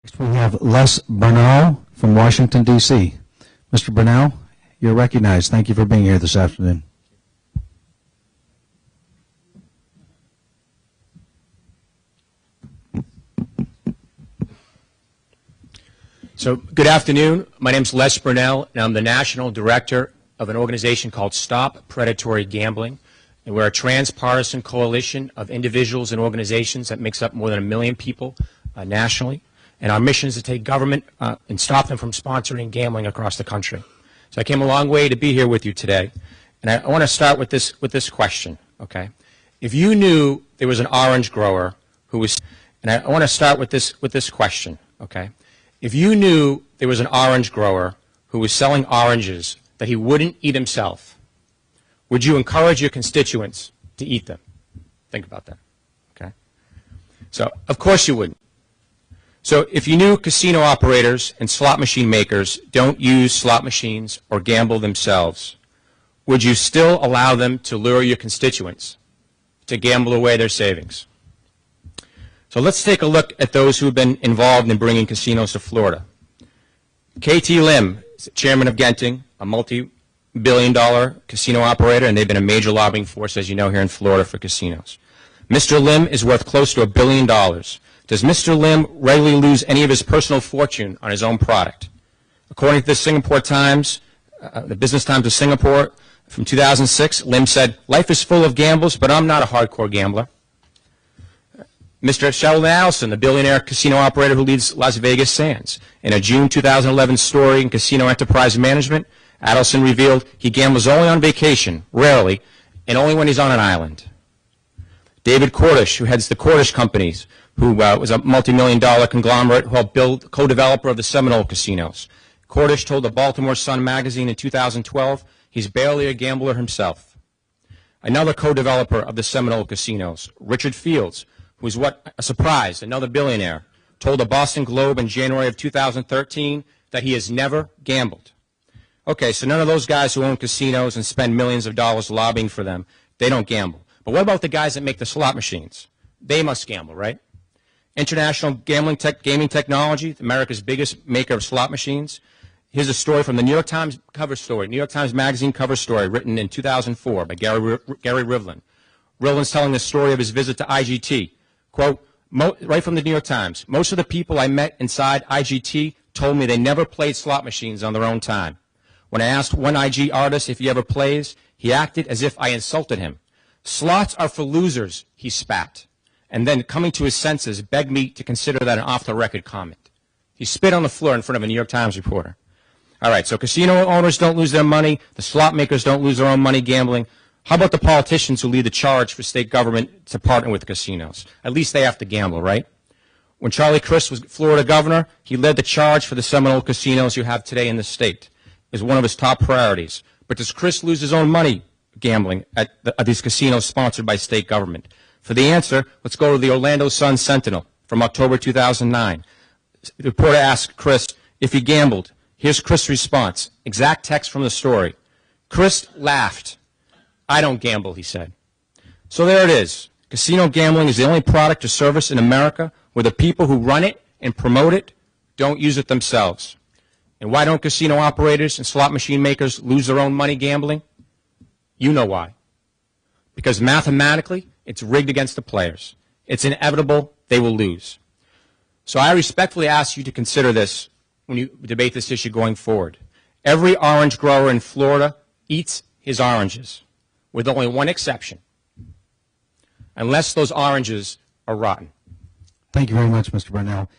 Next we have Les Bernal from Washington, D.C. Mr. Bernal, you're recognized. Thank you for being here this afternoon. So, good afternoon. My name is Les Bernal, and I'm the National Director of an organization called Stop Predatory Gambling. And we're a transpartisan coalition of individuals and organizations that makes up more than 1 million people nationally. And our mission is to take government and stop them from sponsoring gambling across the country. So I came a long way to be here with you today. And I want to start with this question, okay? If you knew there was an orange grower who was, and I want to start with this question, okay? If you knew there was an orange grower who was selling oranges that he wouldn't eat himself, would you encourage your constituents to eat them? Think about that, okay? So, of course you wouldn't. So if you knew casino operators and slot machine makers don't use slot machines or gamble themselves, would you still allow them to lure your constituents to gamble away their savings? So let's take a look at those who have been involved in bringing casinos to Florida. K.T. Lim is the chairman of Genting, a multi-billion-dollar casino operator, and they've been a major lobbying force, as you know, here in Florida for casinos. Mr. Lim is worth close to $1 billion. Does Mr. Lim regularly lose any of his personal fortune on his own product? According to the Singapore Times, the Business Times of Singapore, from 2006, Lim said, "Life is full of gambles, but I'm not a hardcore gambler." Mr. Sheldon Adelson, the billionaire casino operator who leads Las Vegas Sands. In a June 2011 story in Casino Enterprise Management, Adelson revealed he gambles only on vacation, rarely, and only when he's on an island. David Cordish, who heads the Cordish Companies, who was a multi-million-dollar conglomerate who helped build co-developer of the Seminole casinos. Cordish told the Baltimore Sun magazine in 2012 he's barely a gambler himself. Another co-developer of the Seminole casinos, Richard Fields, who was a surprise, another billionaire, told the Boston Globe in January of 2013 that he has never gambled. Okay, so none of those guys who own casinos and spend millions of dollars lobbying for them, they don't gamble. But what about the guys that make the slot machines? They must gamble, right? International Gaming Technology, America's biggest maker of slot machines. Here's a story from the New York Times cover story, New York Times Magazine cover story written in 2004 by Gary Rivlin. Rivlin's telling the story of his visit to IGT. Quote, right from the New York Times, "Most of the people I met inside IGT told me they never played slot machines on their own time. When I asked one IG artist if he ever plays, he acted as if I insulted him. Slots are for losers," he spat. And then, coming to his senses, begged me to consider that an off-the-record comment. He spit on the floor in front of a New York Times reporter. All right, so casino owners don't lose their money. The slot makers don't lose their own money gambling. How about the politicians who lead the charge for state government to partner with casinos? At least they have to gamble, right? When Charlie Crist was Florida governor, he led the charge for the Seminole casinos you have today in the state. It was one of his top priorities. But does Crist lose his own money gambling at these casinos sponsored by state government? For the answer, let's go to the Orlando Sun-Sentinel from October 2009. The reporter asked Crist if he gambled. Here's Crist's response, exact text from the story. Crist laughed. "I don't gamble," he said. So there it is. Casino gambling is the only product or service in America where the people who run it and promote it don't use it themselves. And why don't casino operators and slot machine makers lose their own money gambling? You know why. Because mathematically, it's rigged against the players. It's inevitable they will lose. So I respectfully ask you to consider this when you debate this issue going forward. Every orange grower in Florida eats his oranges, with only one exception, unless those oranges are rotten. Thank you very much, Mr. Bernal.